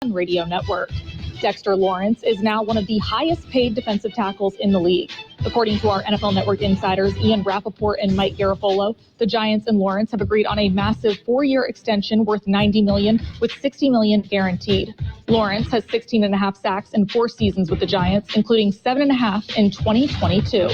Radio Network. Dexter Lawrence is now one of the highest paid defensive tackles in the league. According to our NFL Network insiders Ian Rappaport and Mike Garafolo, the Giants and Lawrence have agreed on a massive 4-year extension worth $90 million with $60 million guaranteed. Lawrence has 16.5 sacks in 4 seasons with the Giants, including 7.5 in 2022.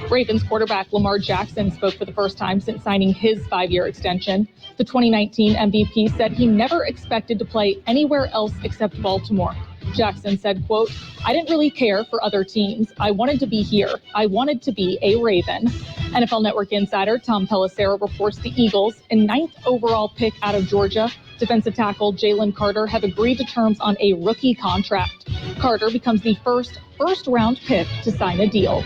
Ravens quarterback Lamar Jackson spoke for the first time since signing his 5-year extension. The 2019 MVP said he never expected to play anywhere else except Baltimore. Jackson said, quote, "I didn't really care for other teams. I wanted to be here. I wanted to be a Raven." NFL Network insider Tom Pelissero reports the Eagles, a 9th overall pick out of Georgia, defensive tackle Jalen Carter, have agreed to terms on a rookie contract. Carter becomes the first-round pick to sign a deal.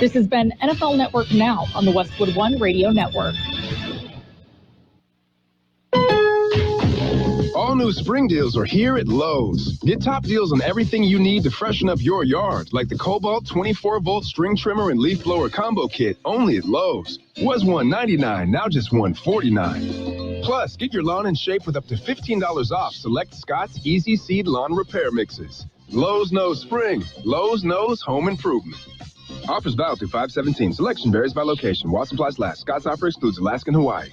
This has been NFL Network Now on the Westwood One Radio Network. All new spring deals are here at Lowe's. Get top deals on everything you need to freshen up your yard, like the Cobalt 24-volt string trimmer and leaf blower combo kit, only at Lowe's. Was $199, now just $149. Plus, get your lawn in shape with up to $15 off select Scott's Easy Seed Lawn Repair Mixes. Lowe's knows spring. Lowe's knows home improvement. Offers valid through 5/17. Selection varies by location. While supplies last. Scott's offer excludes Alaska and Hawaii.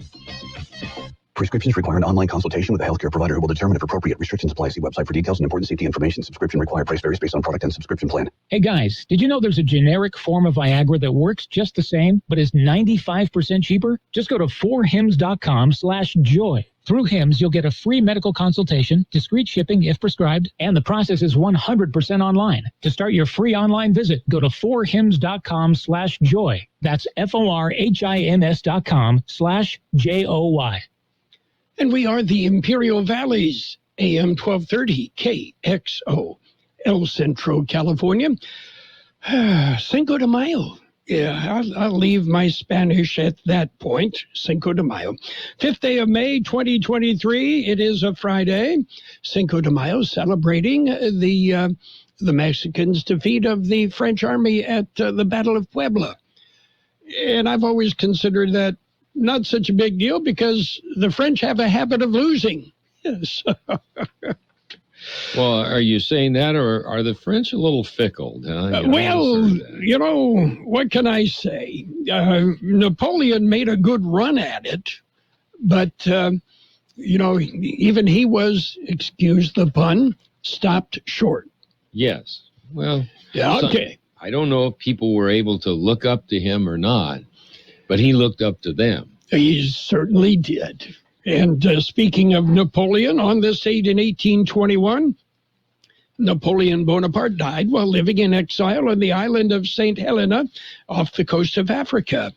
Prescriptions require an online consultation with a healthcare provider who will determine if appropriate. Restrictions apply. See website for details and important safety information. Subscription required. Price varies based on product and subscription plan. Hey guys, did you know there's a generic form of Viagra that works just the same, but is 95% cheaper? Just go to 4hims.com/joy. Through HIMS, you'll get a free medical consultation, discreet shipping if prescribed, and the process is 100% online. To start your free online visit, go to 4hims.com/joy. That's FORHIMS.com/JOY. And we are the Imperial Valley's AM 1230 KXO, El Centro, California. Cinco de Mayo. Yeah, I'll leave my Spanish at that point. Cinco de Mayo. 5th day of May, 2023. It is a Friday. Cinco de Mayo, celebrating the Mexicans' defeat of the French army at the Battle of Puebla. And I've always considered that not such a big deal because the French have a habit of losing. Yes. Well, are you saying that, or are the French a little fickle? You know, what can I say? Napoleon made a good run at it, but, even he was, excuse the pun, stopped short. Yes. Well, yeah, okay. I don't know if people were able to look up to him or not, but he looked up to them. He certainly did. And speaking of Napoleon, on this date in 1821, Napoleon Bonaparte died while living in exile on the island of St. Helena off the coast of Africa.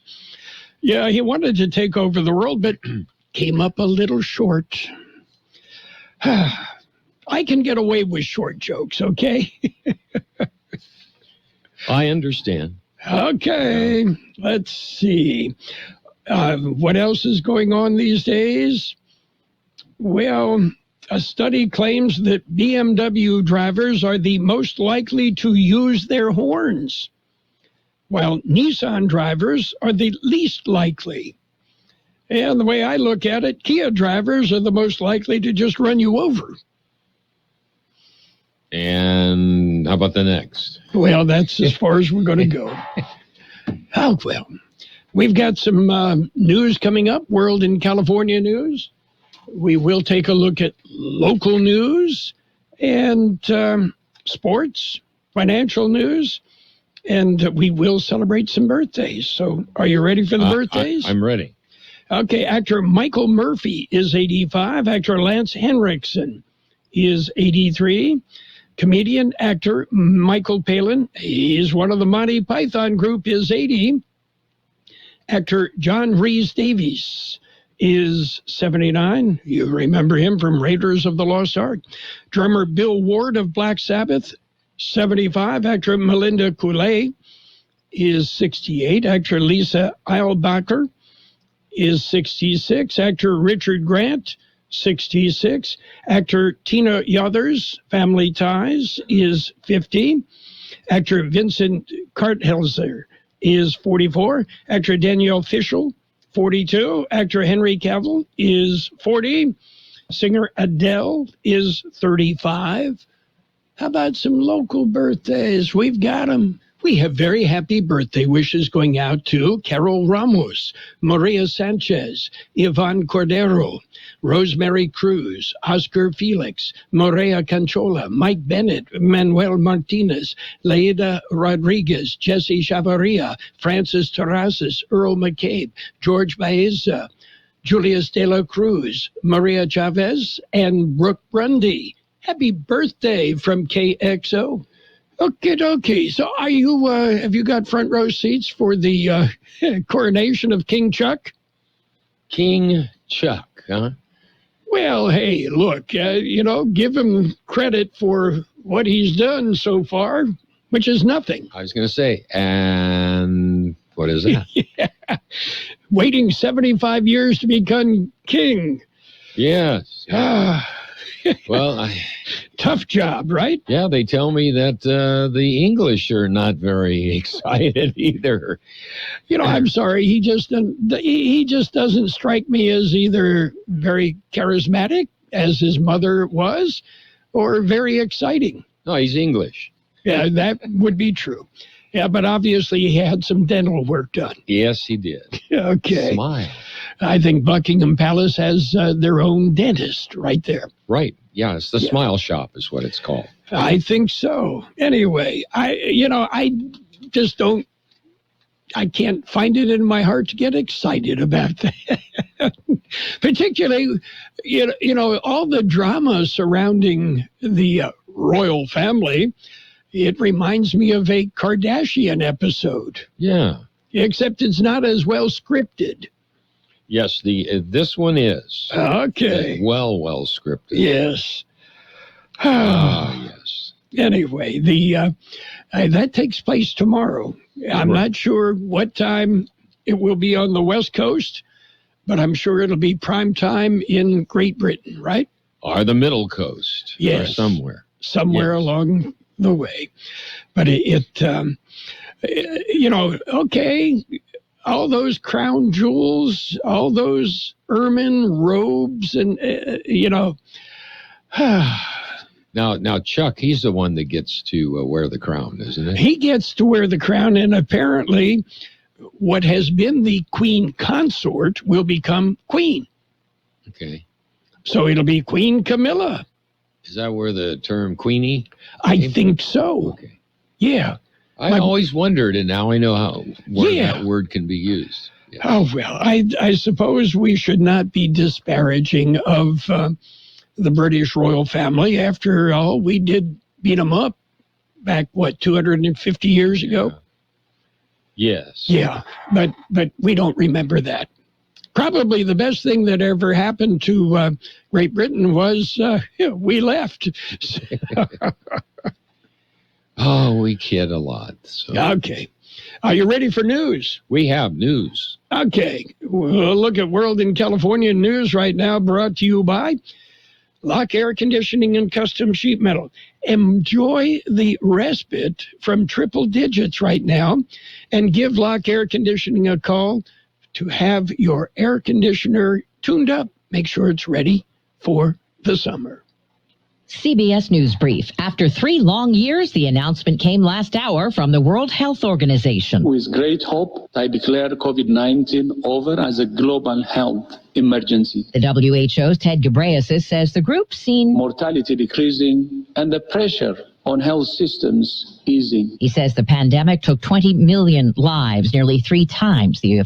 Yeah, he wanted to take over the world, but came up a little short. I can get away with short jokes, okay? I understand. Okay, let's see. What else is going on these days? Well, a study claims that BMW drivers are the most likely to use their horns, while Nissan drivers are the least likely. And the way I look at it, Kia drivers are the most likely to just run you over. And how about the next? Well, that's as far as we're going to go. Oh, well. We've got some news coming up, World and California news. We will take a look at local news and sports, financial news, and we will celebrate some birthdays. So are you ready for the birthdays? I'm ready. Okay, actor Michael Murphy is 85. Actor Lance Henriksen is 83. Comedian, actor Michael Palin, he is one of the Monty Python group, is 80. Actor John Rhys Davies is 79. You remember him from Raiders of the Lost Ark. Drummer Bill Ward of Black Sabbath, 75. Actor Melinda Coulée is 68. Actor Lisa Eilbacher is 66. Actor Richard Grant, 66. Actor Tina Yothers, Family Ties, is 50. Actor Vincent Kartheiser is 44. Actor Danielle Fishel, 42. Actor Henry Cavill is 40. Singer Adele is 35. How about some local birthdays? We've got them. We have very happy birthday wishes going out to Carroll Ramos, Maria Sanchez, Yvonne Cordero, Rosemary Cruz, Oscar Felix, Morea Canchola, Mike Bennett, Manuel Martinez, Leida Rodriguez, Jesse Chavarria, Francis Terrazas, Earl McCabe, George Baeza, Julius De La Cruz, Maria Chavez, and Brooke Grundy. Happy birthday from KXO. Okay. So are you, have you got front row seats for the coronation of King Chuck? King Chuck, huh? Well, hey, look, give him credit for what he's done so far, which is nothing. I was going to say, and what is that? Yeah. Waiting 75 years to become king. Yes. Well, tough job, right? Yeah, they tell me that the English are not very excited either. I'm sorry. He just doesn't strike me as either very charismatic, as his mother was, or very exciting. No, he's English. Yeah, that would be true. Yeah, but obviously he had some dental work done. Yes, he did. Okay. Smile. I think Buckingham Palace has their own dentist right there. Right. Yeah, it's the Smile Shop is what it's called. I think so. Anyway, I just don't, I can't find it in my heart to get excited about that. Particularly, all the drama surrounding the royal family, it reminds me of a Kardashian episode. Yeah. Except it's not as well scripted. Yes, this one is. Okay. Well scripted. Yes. Yes. Anyway, that takes place tomorrow. I'm not sure what time it will be on the West Coast, but I'm sure it'll be prime time in Great Britain, right? Or the Middle Coast. Yes. Or somewhere. Somewhere along the way. But okay, all those crown jewels, all those ermine robes, and, Now, Chuck, he's the one that gets to wear the crown, isn't it? He gets to wear the crown, and apparently what has been the queen consort will become queen. Okay. So it'll be Queen Camilla. Is that where the term queenie? I think so. Okay. Yeah. I always wondered, and now I know where that word can be used. Yeah. Oh, well, I suppose we should not be disparaging of the British royal family. After all, we did beat them up back, 250 years ago? Yes. Yeah, but we don't remember that. Probably the best thing that ever happened to Great Britain was we left. Oh, we kid a lot. So. Okay. Are you ready for news? We have news. Okay. We'll look at World in California news right now, brought to you by Lock Air Conditioning and Custom Sheet Metal. Enjoy the respite from triple digits right now and give Lock Air Conditioning a call to have your air conditioner tuned up. Make sure it's ready for the summer. CBS News Brief. After 3 long years, the announcement came last hour from the World Health Organization. With great hope, I declare COVID-19 over as a global health emergency. The WHO's Ted Ghebreyesus says the group's seen mortality decreasing and the pressure on health systems easing. He says the pandemic took 20 million lives, nearly 3 times the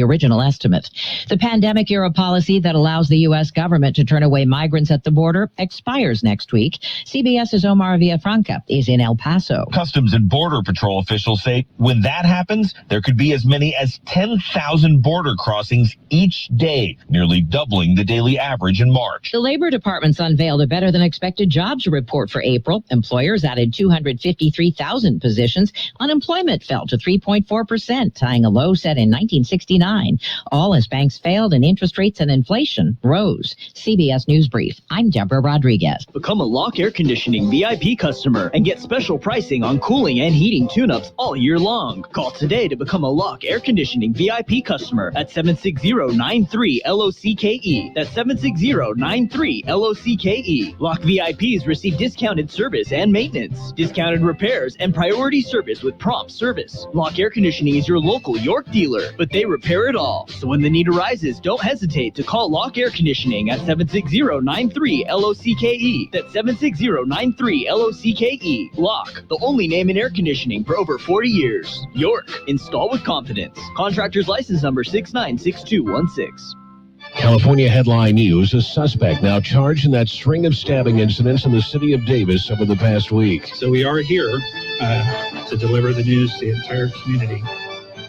original estimate. The pandemic-era policy that allows the U.S. government to turn away migrants at the border expires next week. CBS's Omar Villafranca is in El Paso. Customs and Border Patrol officials say when that happens, there could be as many as 10,000 border crossings each day, nearly doubling the daily average in March. The Labor Department's unveiled a better-than-expected jobs report for April. Employers added 250,000 43,000 positions, unemployment fell to 3.4%, tying a low set in 1969. All as banks failed and interest rates and inflation rose. CBS News Brief. I'm Deborah Rodriguez. Become a Lock Air Conditioning VIP customer and get special pricing on cooling and heating tune-ups all year long. Call today to become a Lock Air Conditioning VIP customer at 760-93-LOCKE. That's 760-93-LOCKE. Lock VIPs receive discounted service and maintenance, discounted repairs, and priority service with prompt service. Lock Air Conditioning is your local York dealer, but they repair it all. So when the need arises, don't hesitate to call Lock Air Conditioning at 760-93-LOCKE. That's 760-93-LOCKE. Lock, the only name in air conditioning for over 40 years. York, install with confidence. Contractor's license number 696216. California headline news, a suspect now charged in that string of stabbing incidents in the city of Davis over the past week. So we are here to deliver the news to the entire community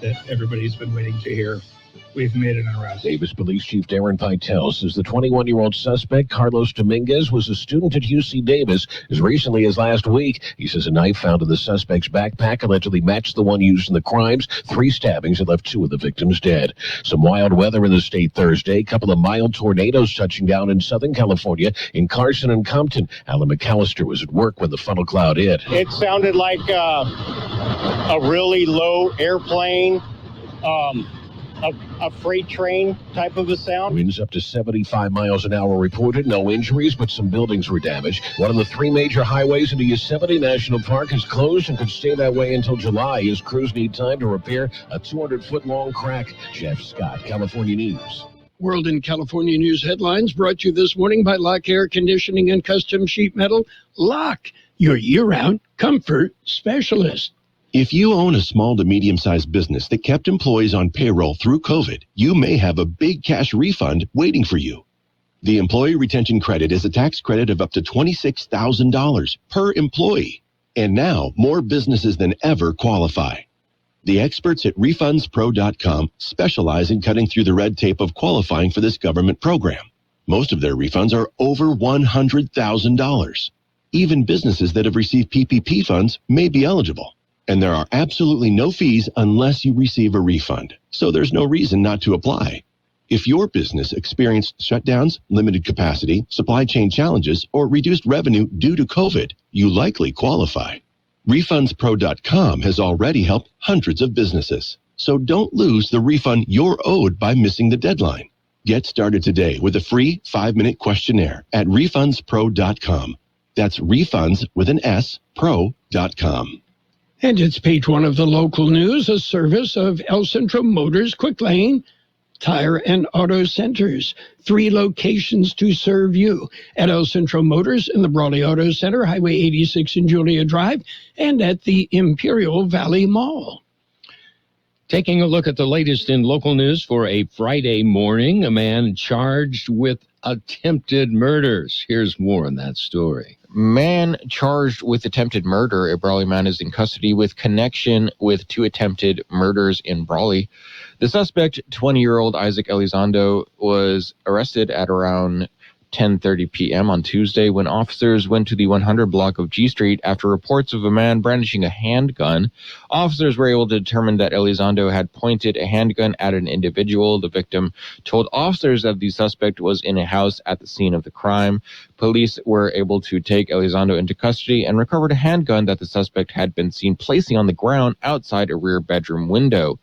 that everybody's been waiting to hear. We've made an arrest. Davis Police Chief Darren Pytel says the 21-year-old suspect, Carlos Dominguez, was a student at UC Davis as recently as last week. He says a knife found in the suspect's backpack allegedly matched the one used in the crimes. 3 stabbings had left 2 of the victims dead. Some wild weather in the state Thursday. A couple of mild tornadoes touching down in Southern California in Carson and Compton. Alan McAllister was at work when the funnel cloud hit. It sounded like a really low airplane, a freight train type of a sound. Winds up to 75 miles an hour reported. No injuries, but some buildings were damaged. One of the 3 major highways into Yosemite National Park is closed and could stay that way until July as crews need time to repair a 200-foot-long crack. Jeff Scott, California News. World in California News headlines brought to you this morning by Lock Air Conditioning and Custom Sheet Metal. Lock, your year-round comfort specialist. If you own a small to medium-sized business that kept employees on payroll through COVID, you may have a big cash refund waiting for you. The Employee Retention Credit is a tax credit of up to $26,000 per employee. And now, more businesses than ever qualify. The experts at RefundsPro.com specialize in cutting through the red tape of qualifying for this government program. Most of their refunds are over $100,000. Even businesses that have received PPP funds may be eligible. And there are absolutely no fees unless you receive a refund. So there's no reason not to apply. If your business experienced shutdowns, limited capacity, supply chain challenges, or reduced revenue due to COVID, you likely qualify. RefundsPro.com has already helped hundreds of businesses. So don't lose the refund you're owed by missing the deadline. Get started today with a free 5-minute questionnaire at RefundsPro.com. That's refunds with an S, pro.com. And it's page 1 of the local news, a service of El Centro Motors Quick Lane Tire and Auto Centers. 3 locations to serve you at El Centro Motors in the Brawley Auto Center, Highway 86 and Julia Drive, and at the Imperial Valley Mall. Taking a look at the latest in local news for a Friday morning, a man charged with attempted murders. Here's more on that story. Man charged with attempted murder. A Brawley man is in custody with connection with 2 attempted murders in Brawley. The suspect, 20-year-old Isaac Elizondo, was arrested at around 10:30 p.m. on Tuesday when officers went to the 100 block of G Street after reports of a man brandishing a handgun. Officers were able to determine that Elizondo had pointed a handgun at an individual. The victim told officers that the suspect was in a house at the scene of the crime. Police were able to take Elizondo into custody and recovered a handgun that the suspect had been seen placing on the ground outside a rear bedroom window.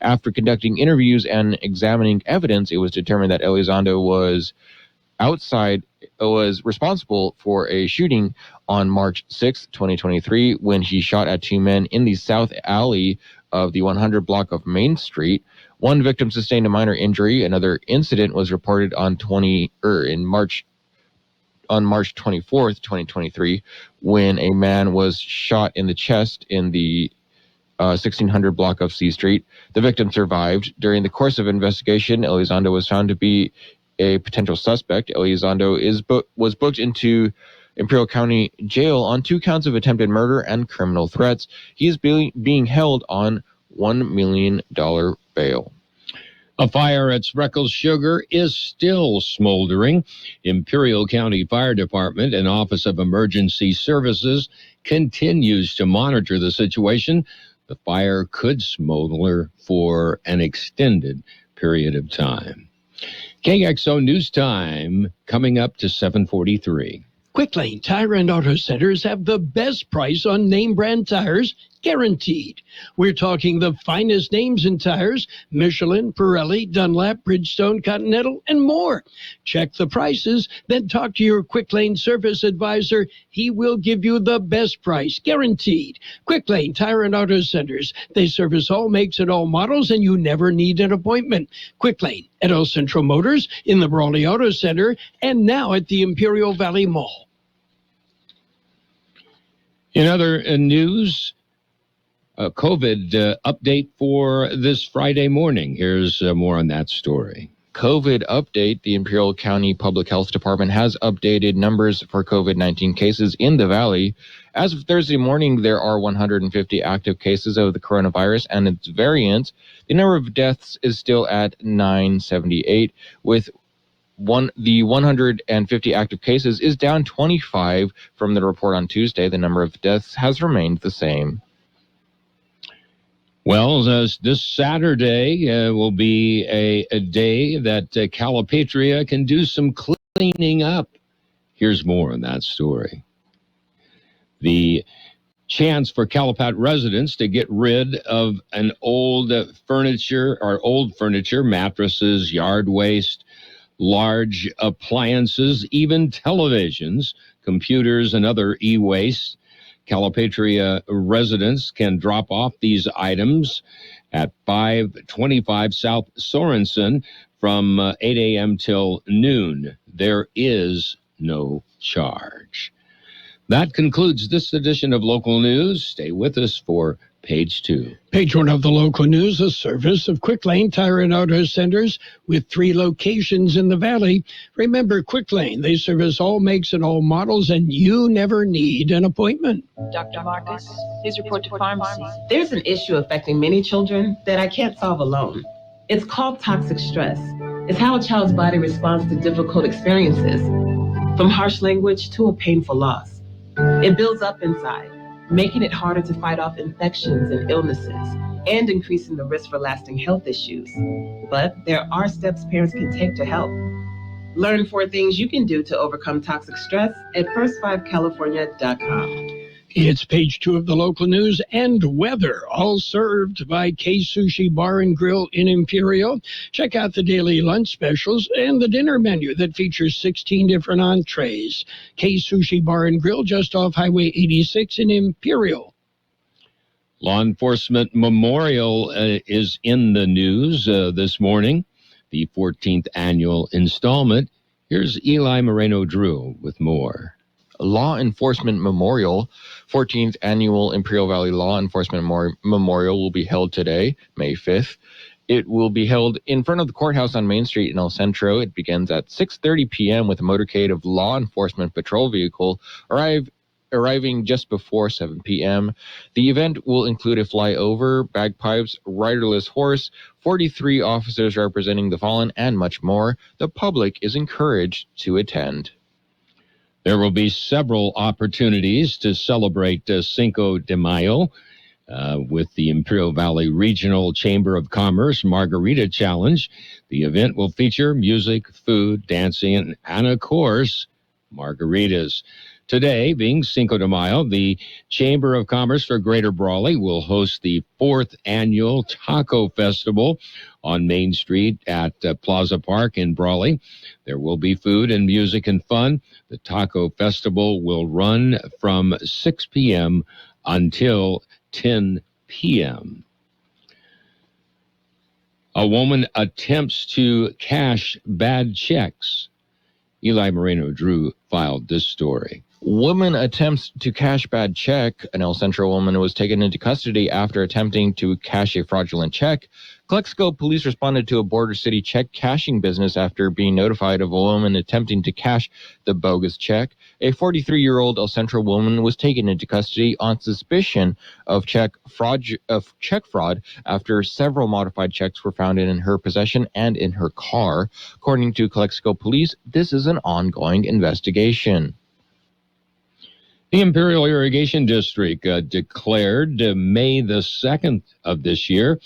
After conducting interviews and examining evidence, it was determined that Elizondo was responsible for a shooting on March 6, 2023, when he shot at 2 men in the south alley of the 100 block of Main Street. One victim sustained a minor injury. Another incident was reported on March 24th, 2023, when a man was shot in the chest in the 1600 block of C Street. The victim survived. During the course of investigation, Elizondo was found to be a potential suspect. Elizondo was booked into Imperial County Jail on 2 counts of attempted murder and criminal threats. He is being held on $1 million bail. A fire at Spreckles Sugar is still smoldering. Imperial County Fire Department and Office of Emergency Services continues to monitor the situation. The fire could smolder for an extended period of time. KXO News Time coming up to 7:43. Quick Lane Tire and Auto Centers have the best price on name brand tires, guaranteed. We're talking the finest names in tires: Michelin, Pirelli, Dunlap, Bridgestone, Continental, and more. Check the prices, then talk to your Quick Lane service advisor. He will give you the best price, guaranteed. Quick Lane Tire and Auto Centers. They service all makes and all models, and you never need an appointment. Quick Lane at El Centro Motors, in the Brawley Auto Center, and now at the Imperial Valley Mall. In other news, a COVID update for this Friday morning. Here's more on that story. COVID update. The Imperial County Public Health Department has updated numbers for COVID-19 cases in the Valley. As of Thursday morning, there are 150 active cases of the coronavirus and its variant. The number of deaths is still at 978, with the 150 active cases is down 25 from the report on Tuesday. The number of deaths has remained the same. Well, this Saturday will be a day that Calipatria can do some cleaning up. Here's more on that story. The chance for Calipat residents to get rid of an old furniture, mattresses, yard waste, large appliances, even televisions, computers, and other e-waste. Calipatria residents can drop off these items at 525 South Sorensen from 8 a.m. till noon. There is no charge. That concludes this edition of Local News. Stay with us for Page 2. Page 1 of the local news, a service of Quick Lane Tire and Auto Centers with 3 locations in the Valley. Remember, Quick Lane, they service all makes and all models, and you never need an appointment. Dr. Marcus, please report to pharmacy. There's an issue affecting many children that I can't solve alone. It's called toxic stress. It's how a child's body responds to difficult experiences, from harsh language to a painful loss. It builds up inside, making it harder to fight off infections and illnesses, and increasing the risk for lasting health issues. But there are steps parents can take to help. Learn 4 things you can do to overcome toxic stress at first5california.com. It's Page 2 of the local news and weather, all served by Kxo Sushi Bar and Grill in Imperial. Check out the daily lunch specials and the dinner menu that features 16 different entrees. Kxo Sushi Bar and Grill, just off Highway 86 in Imperial. Law Enforcement Memorial is in the news this morning, the 14th annual installment. Here's Eli Moreno-Drew with more. Law Enforcement Memorial, 14th Annual Imperial Valley Law Enforcement Memorial will be held today, May 5th. It will be held in front of the courthouse on Main Street in El Centro. It begins at 6:30 p.m. with a motorcade of law enforcement patrol vehicle arriving just before 7 p.m. The event will include a flyover, bagpipes, riderless horse, 43 officers representing the fallen, and much more. The public is encouraged to attend. There will be several opportunities to celebrate Cinco de Mayo with the Imperial Valley Regional Chamber of Commerce Margarita Challenge. The event will feature music, food, dancing, and of course, margaritas. Today, being Cinco de Mayo, the Chamber of Commerce for Greater Brawley will host the 4th Annual Taco Festival on Main Street at Plaza Park in Brawley. There will be food and music and fun. The Taco Festival will run from 6 p.m. until 10 p.m. A woman attempts to cash bad checks. Eli Moreno-Drew filed this story. Woman attempts to cash bad check. An El Centro woman was taken into custody after attempting to cash a fraudulent check. Kxo police responded to a border city check cashing business after being notified of a woman attempting to cash the bogus check. A 43-year-old El Centro woman was taken into custody on suspicion of check fraud after several modified checks were found in her possession and in her car. According to Kxo police, this is an ongoing investigation. The Imperial Irrigation District declared May the 2nd of this year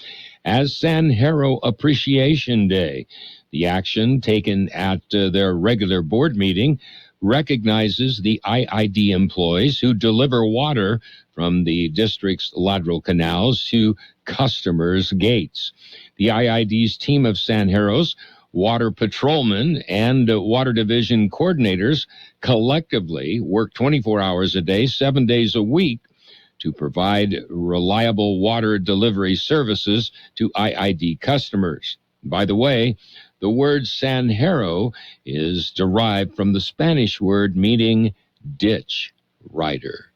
as Sanjero Appreciation Day. The action taken at their regular board meeting recognizes the IID employees who deliver water from the district's lateral canals to customers' gates. The IID's team of Sanjeros, water patrolmen, and water division coordinators collectively work 24 hours a day, 7 days a week to provide reliable water delivery services to IID customers. By the way, the word Sanjero is derived from the Spanish word meaning ditch rider.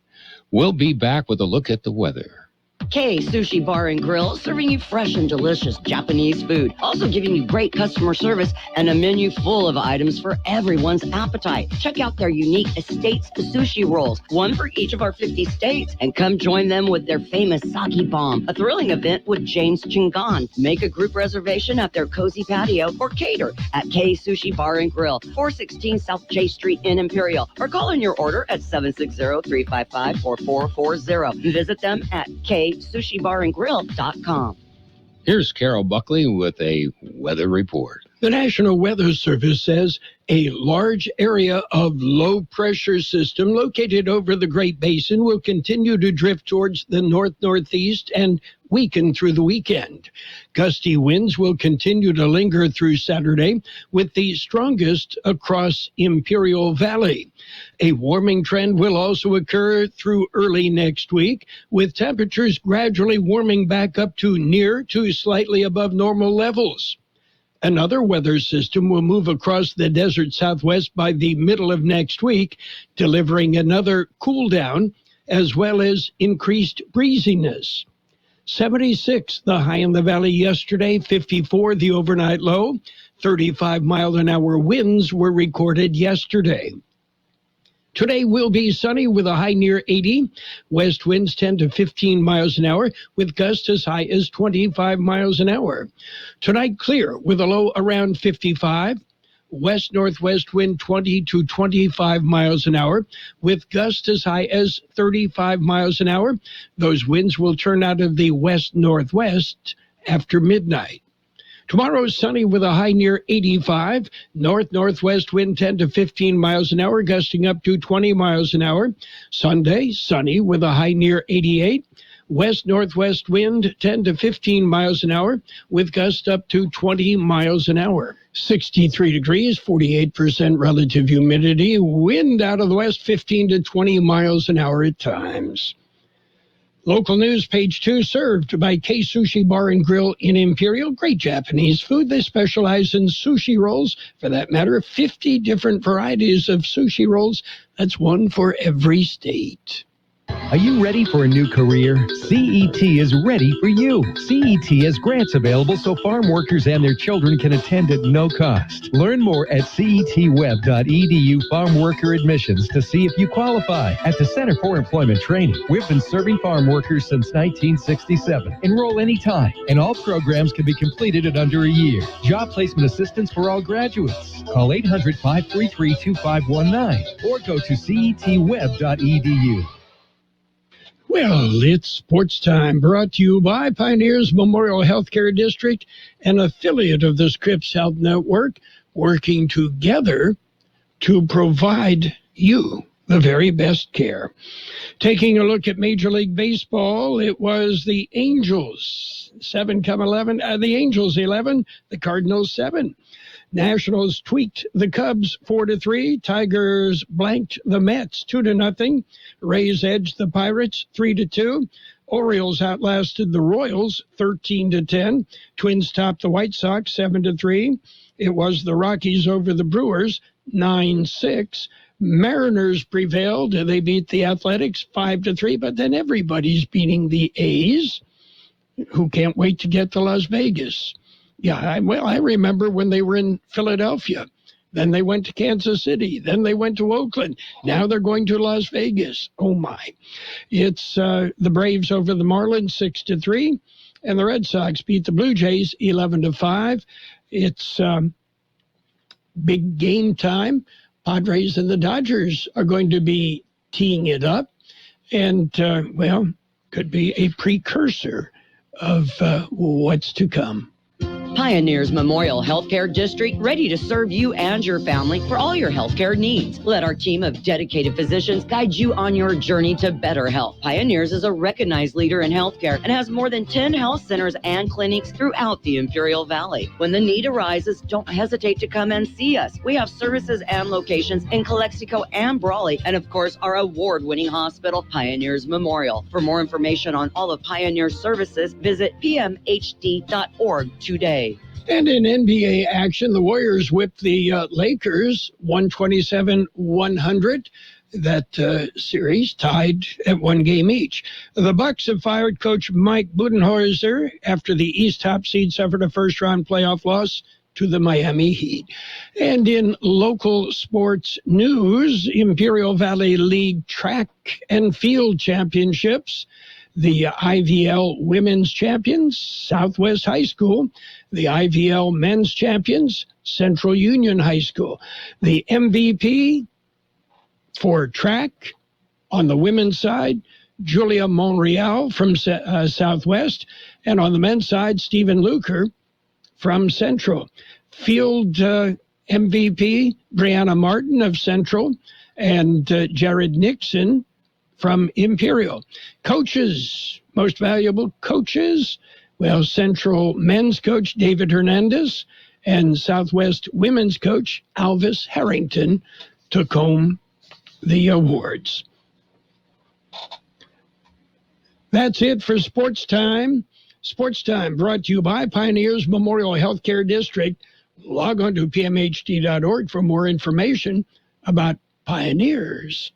We'll be back with a look at the weather. Kxo Sushi Bar and Grill, serving you fresh and delicious Japanese food. Also giving you great customer service and a menu full of items for everyone's appetite. Check out their unique Estates Sushi Rolls, one for each of our 50 states. And come join them with their famous Sake Bomb, a thrilling event with James Chingon. Make a group reservation at their cozy patio or cater at Kxo Sushi Bar and Grill, 416 South J Street in Imperial. Or call in your order at 760-355-4440. Visit them at KSushiBarandGrill.com. Here's Carroll Buckley with a weather report. The National Weather Service says a large area of low-pressure system located over the Great Basin will continue to drift towards the north-northeast and weaken through the weekend. Gusty winds will continue to linger through Saturday, with the strongest across Imperial Valley. A warming trend will also occur through early next week, with temperatures gradually warming back up to near to slightly above normal levels. Another weather system will move across the desert southwest by the middle of next week, delivering another cool down as well as increased breeziness. 76 the high in the valley yesterday, 54 the overnight low. 35-mile-an-hour winds were recorded yesterday. Today will be sunny with a high near 80. West winds 10 to 15 miles an hour with gusts as high as 25 miles an hour. Tonight clear with a low around 55. West-northwest wind 20 to 25 miles an hour with gusts as high as 35 miles an hour. Those winds will turn out of the west-northwest after midnight. Tomorrow, sunny with a high near 85. North-northwest wind 10 to 15 miles an hour, gusting up to 20 miles an hour. Sunday, sunny with a high near 88. West-northwest wind 10 to 15 miles an hour, with gusts up to 20 miles an hour. 63 degrees, 48% relative humidity. Wind out of the west 15 to 20 miles an hour at times. Local news, page 2, served by Kxo Sushi Bar and Grill in Imperial. Great Japanese food. They specialize in sushi rolls. For that matter, 50 different varieties of sushi rolls. That's one for every state. Are you ready for a new career? CET is ready for you. CET has grants available so farm workers and their children can attend at no cost. Learn more at cetweb.edu farm worker admissions to see if you qualify. At the Center for Employment Training, we've been serving farm workers since 1967. Enroll anytime, and all programs can be completed in under a year. Job placement assistance for all graduates. Call 800-533-2519 or go to cetweb.edu. Well, it's sports time, brought to you by Pioneers Memorial Healthcare District, an affiliate of the Scripps Health Network, working together to provide you the very best care. Taking a look at Major League Baseball, it was the Angels, 7-11, the Angels 11, the Cardinals 7. Nationals tweaked the Cubs 4-3. Tigers blanked the Mets 2-0. Rays edged the Pirates 3-2. Orioles outlasted the Royals 13-10. Twins topped the White Sox 7-3. It was the Rockies over the Brewers 9-6. Mariners prevailed. They beat the Athletics 5-3, but then everybody's beating the A's, who can't wait to get to Las Vegas. Yeah, I remember when they were in Philadelphia. Then they went to Kansas City. Then they went to Oakland. Now they're going to Las Vegas. Oh, my. It's the Braves over the Marlins 6-3, and the Red Sox beat the Blue Jays 11-5. It's big game time. Padres and the Dodgers are going to be teeing it up, and, could be a precursor of what's to come. Pioneers Memorial Healthcare District, ready to serve you and your family for all your healthcare needs. Let our team of dedicated physicians guide you on your journey to better health. Pioneers is a recognized leader in healthcare and has more than 10 health centers and clinics throughout the Imperial Valley. When the need arises, don't hesitate to come and see us. We have services and locations in Calexico and Brawley, and of course, our award-winning hospital, Pioneers Memorial. For more information on all of Pioneer's services, visit pmhd.org today. And in NBA action, the Warriors whipped the Lakers 127-100. That series tied at one game each. The Bucks have fired coach Mike Budenholzer after the East top seed suffered a first-round playoff loss to the Miami Heat. And in local sports news, Imperial Valley League Track and Field Championships, the IVL Women's Champions, Southwest High School. The IVL Men's Champions, Central Union High School. The MVP for track on the women's side, Julia Monreal from Southwest. And on the men's side, Stephen Luker from Central. Field MVP, Brianna Martin of Central. And Jared Nixon from Imperial. Coaches, most valuable coaches, Central men's coach David Hernandez and Southwest women's coach Alvis Harrington took home the awards. That's it for Sports Time. Sports Time brought to you by Pioneers Memorial Healthcare District. Log on to pmhd.org for more information about Pioneers.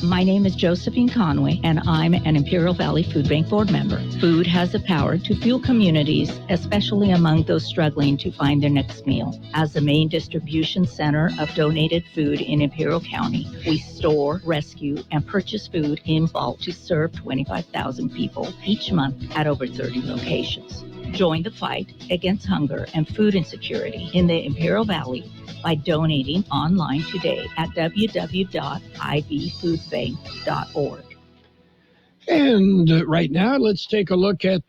My name is Josephine Conway, and I'm an Imperial Valley Food Bank board member. Food has the power to fuel communities, especially among those struggling to find their next meal. As the main distribution center of donated food in Imperial County, we store, rescue, and purchase food in bulk to serve 25,000 people each month at over 30 locations. Join the fight against hunger and food insecurity in the Imperial Valley by donating online today at www.ivfoodbank.org. And right now, let's take a look at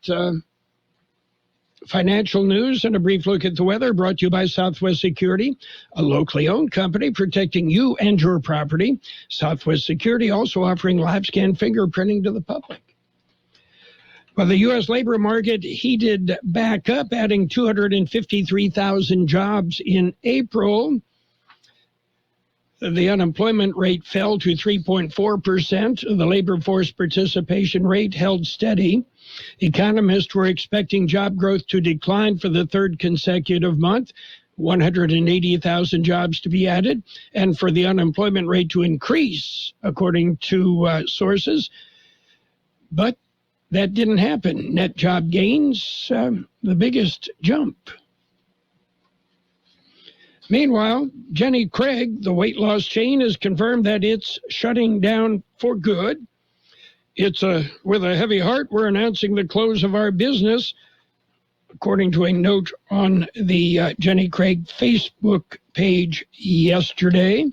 financial news and a brief look at the weather, brought to you by Southwest Security, a locally owned company protecting you and your property. Southwest Security also offering live scan fingerprinting to the public. Well, the U.S. labor market heated back up, adding 253,000 jobs in April. The unemployment rate fell to 3.4%. The labor force participation rate held steady. Economists were expecting job growth to decline for the third consecutive month, 180,000 jobs to be added, and for the unemployment rate to increase, according to sources. But that didn't happen. Net job gains, the biggest jump. Meanwhile, Jenny Craig, the weight loss chain, has confirmed that it's shutting down for good. It's with a heavy heart, we're announcing the close of our business, according to a note on the Jenny Craig Facebook page yesterday.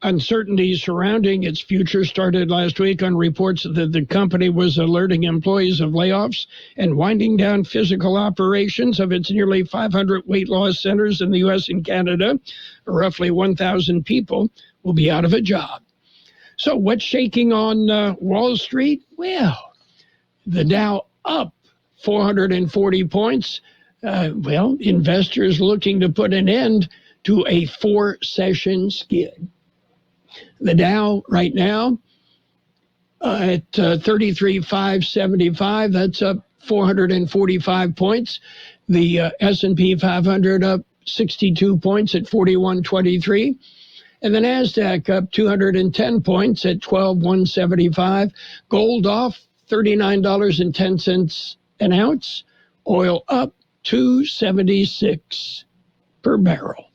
Uncertainty surrounding its future started last week on reports that the company was alerting employees of layoffs and winding down physical operations of its nearly 500 weight loss centers in the U.S. and Canada. Roughly 1,000 people will be out of a job. So what's shaking on Wall Street? Well, the Dow up 440 points. Investors looking to put an end to a 4-session skid. The Dow right now at 33,575, that's up 445 points. The S&P 500 up 62 points at 4123. And the NASDAQ up 210 points at 12,175. Gold off $39.10 an ounce. Oil up $2.76 per barrel.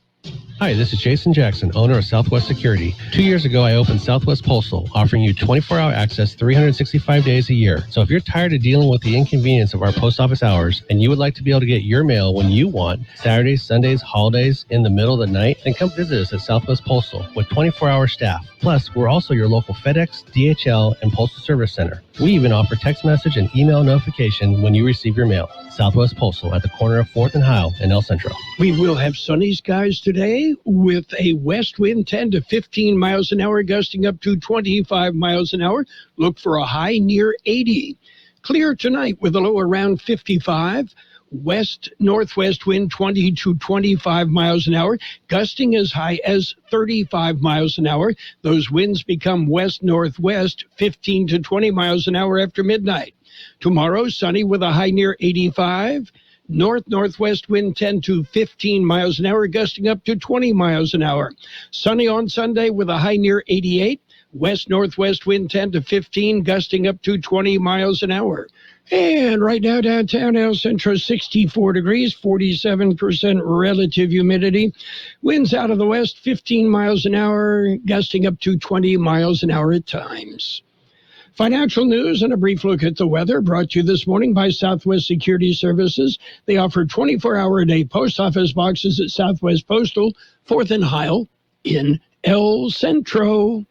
Hi, this is Jason Jackson, owner of Southwest Security. 2 years ago, I opened Southwest Postal, offering you 24-hour access 365 days a year. So if you're tired of dealing with the inconvenience of our post office hours and you would like to be able to get your mail when you want, Saturdays, Sundays, holidays, in the middle of the night, then come visit us at Southwest Postal with 24-hour staff. Plus, we're also your local FedEx, DHL, and Postal Service Center. We even offer text message and email notification when you receive your mail. Southwest Postal at the corner of 4th and Heil in El Centro. We will have sunny skies today with a west wind 10 to 15 miles an hour, gusting up to 25 miles an hour. Look for a high near 80. Clear tonight with a low around 55. West-northwest wind 20 to 25 miles an hour, gusting as high as 35 miles an hour. Those winds become west-northwest 15 to 20 miles an hour after midnight. Tomorrow, sunny with a high near 85. North-northwest wind 10 to 15 miles an hour, gusting up to 20 miles an hour. Sunny on Sunday with a high near 88. West-northwest wind 10 to 15, gusting up to 20 miles an hour. And right now, downtown El Centro, 64 degrees, 47% relative humidity. Winds out of the west, 15 miles an hour, gusting up to 20 miles an hour at times. Financial news and a brief look at the weather brought to you this morning by Southwest Security Services. They offer 24-hour-a-day post office boxes at Southwest Postal, 4th and Heil in El Centro.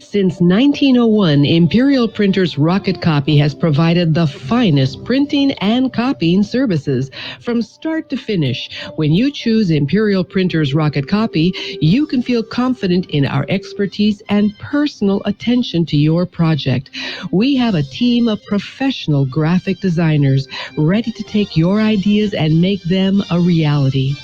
Since 1901, Imperial Printers Rocket Copy has provided the finest printing and copying services from start to finish. When you choose Imperial Printers Rocket Copy, you can feel confident in our expertise and personal attention to your project. We have a team of professional graphic designers ready to take your ideas and make them a reality.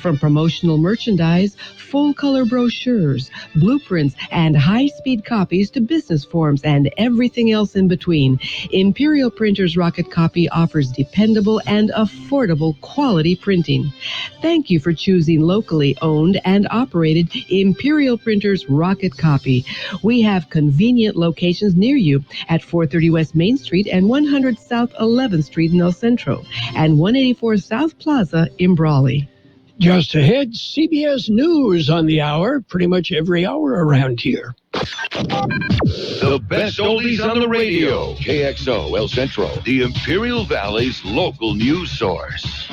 From promotional merchandise, full-color brochures, blueprints, and high-speed copies to business forms and everything else in between, Imperial Printers Rocket Copy offers dependable and affordable quality printing. Thank you for choosing locally owned and operated Imperial Printers Rocket Copy. We have convenient locations near you at 430 West Main Street and 100 South 11th Street in El Centro and 184 South Plaza in Brawley. Just ahead, CBS News on the hour, pretty much every hour around here. The best oldies on the radio. KXO El Centro, the Imperial Valley's local news source.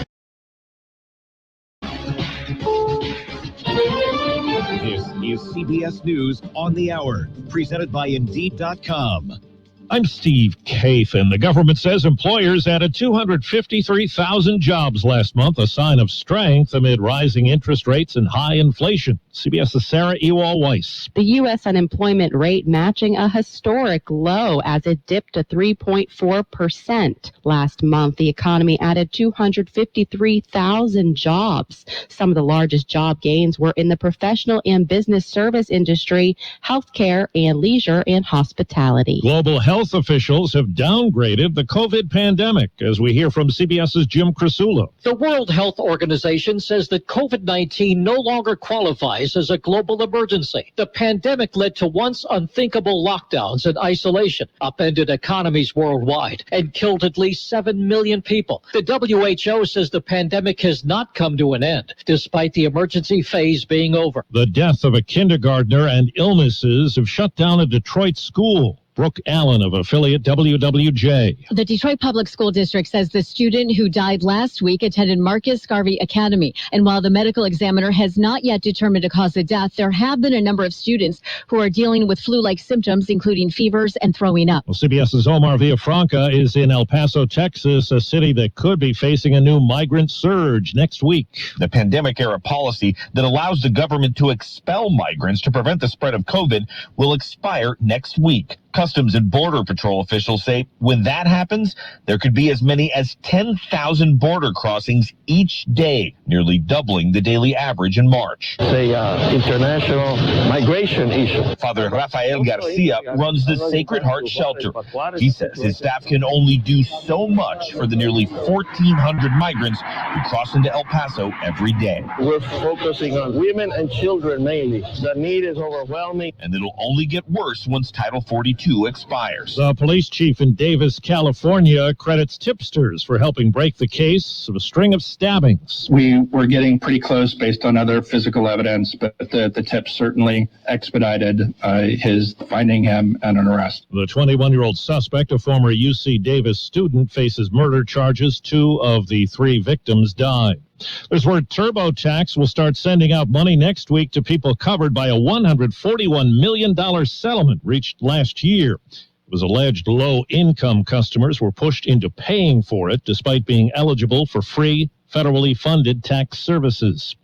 This is CBS News on the hour, presented by Indeed.com. I'm Steve Kathan. The government says employers added 253,000 jobs last month, a sign of strength amid rising interest rates and high inflation. CBS's Sarah Ewald-Weiss. The U.S. unemployment rate matching a historic low as it dipped to 3.4%. Last month, the economy added 253,000 jobs. Some of the largest job gains were in the professional and business service industry, healthcare, and leisure and hospitality. Global health officials have downgraded the COVID pandemic, as we hear from CBS's Jim Krasulo. The World Health Organization says that COVID-19 no longer qualifies as a global emergency. The pandemic led to once unthinkable lockdowns and isolation, upended economies worldwide, and killed at least 7 million people. The WHO says the pandemic has not come to an end, despite the emergency phase being over. The death of a kindergartner and illnesses have shut down a Detroit school. Brooke Allen of affiliate WWJ. The Detroit Public School District says the student who died last week attended Marcus Garvey Academy. And while the medical examiner has not yet determined a cause of death, there have been a number of students who are dealing with flu-like symptoms, including fevers and throwing up. Well, CBS's Omar Villafranca is in El Paso, Texas, a city that could be facing a new migrant surge next week. The pandemic-era policy that allows the government to expel migrants to prevent the spread of COVID will expire next week. Customs and Border Patrol officials say when that happens, there could be as many as 10,000 border crossings each day, nearly doubling the daily average in March. It's international migration issue. Father Rafael Garcia runs the Sacred Heart Shelter. He says his staff can only do so much for the nearly 1,400 migrants who cross into El Paso every day. We're focusing on women and children mainly. The need is overwhelming. And it'll only get worse once Title 42 expires. The police chief in Davis, California, credits tipsters for helping break the case of a string of stabbings. We were getting pretty close based on other physical evidence, but the tips certainly expedited his finding him and an arrest. The 21-year-old suspect, a former UC Davis student, faces murder charges. 2 of the 3 victims died. There's word TurboTax will start sending out money next week to people covered by a $141 million settlement reached last year. It was alleged low-income customers were pushed into paying for it despite being eligible for free, federally funded tax services.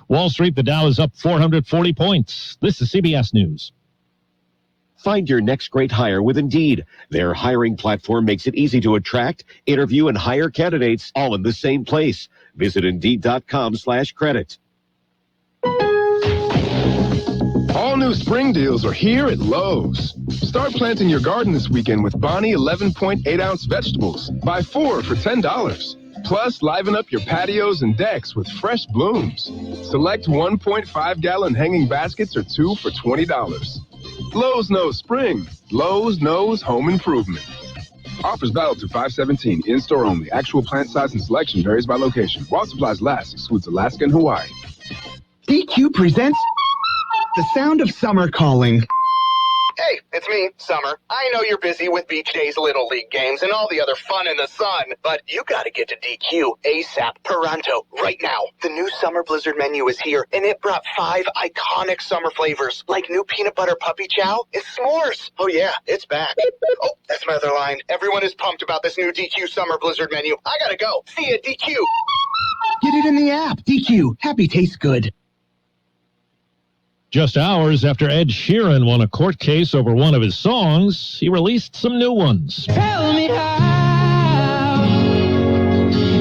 Wall Street, the Dow is up 440 points. This is CBS News. Find your next great hire with Indeed. Their hiring platform makes it easy to attract, interview, and hire candidates all in the same place. Visit Indeed.com/credit. All new spring deals are here at Lowe's. Start planting your garden this weekend with Bonnie 11.8-ounce vegetables. Buy 4 for $10. Plus, liven up your patios and decks with fresh blooms. Select 1.5-gallon hanging baskets or 2 for $20. Lowe's knows spring. Lowe's knows home improvement. Offers valid to 5/17. In-store only. Actual plant size and selection varies by location. While supplies last, excludes Alaska and Hawaii. DQ presents The Sound of Summer Calling. Hey, it's me, Summer. I know you're busy with Beach Days Little League games and all the other fun in the sun, but you gotta get to DQ ASAP Pronto right now. The new Summer Blizzard menu is here, and it brought 5 iconic summer flavors, like new peanut butter puppy chow and s'mores. Oh yeah, it's back. Oh, that's my other line. Everyone is pumped about this new DQ Summer Blizzard menu. I gotta go. See ya, DQ. Get it in the app. DQ. Happy tastes good. Just hours after Ed Sheeran won a court case over one of his songs, he released some new ones. Tell me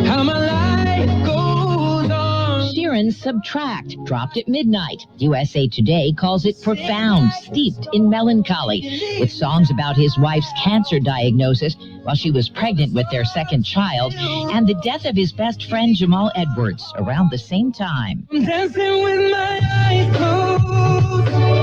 how my life goes on. Sheeran's Subtract dropped at midnight. USA Today calls it profound, steeped in melancholy, with songs about his wife's cancer diagnosis while she was pregnant with their second child, and the death of his best friend Jamal Edwards around the same time. I'm dancing with my eyes closed.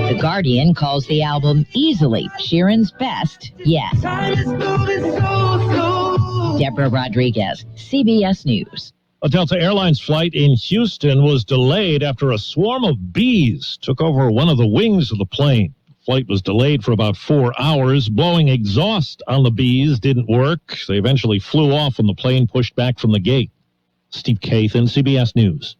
The Guardian calls the album easily Sheeran's best yet. Time is moving so slow. Deborah Rodriguez, CBS News. A Delta Airlines flight in Houston was delayed after a swarm of bees took over one of the wings of the plane. The flight was delayed for about 4 hours. Blowing exhaust on the bees didn't work. They eventually flew off when the plane pushed back from the gate. Steve Kathan, CBS News.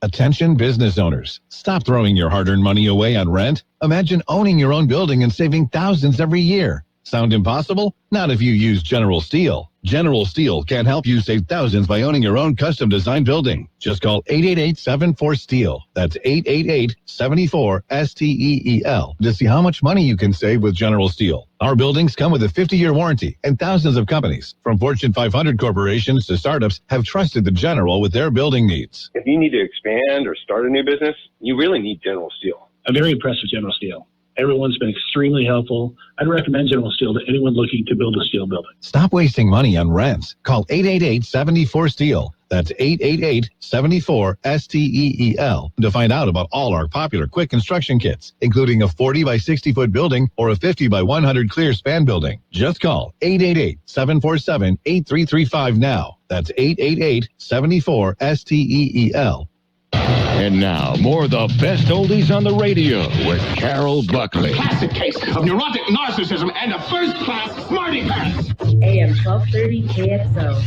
Attention business owners. Stop throwing your hard-earned money away on rent. Imagine owning your own building and saving thousands every year. Sound impossible? Not if you use General Steel. General Steel can help you save thousands by owning your own custom-designed building. Just call 888-74-STEEL. That's 888-74-STEEL to see how much money you can save with General Steel. Our buildings come with a 50-year warranty, and thousands of companies, from Fortune 500 corporations to startups, have trusted the General with their building needs. If you need to expand or start a new business, you really need General Steel. I'm very impressed with General Steel. Everyone's been extremely helpful. I'd recommend General Steel to anyone looking to build a steel building. Stop wasting money on rents. Call 888-74-STEEL. That's 888-74-STEEL to find out about all our popular quick construction kits, including a 40 by 60 foot building or a 50 by 100 clear span building. Just call 888-747-8335 now. That's 888-74-STEEL. And now, more of the best oldies on the radio with Carroll Buckley. Classic case of neurotic narcissism and a first-class smarty pants. AM 1230 KXO.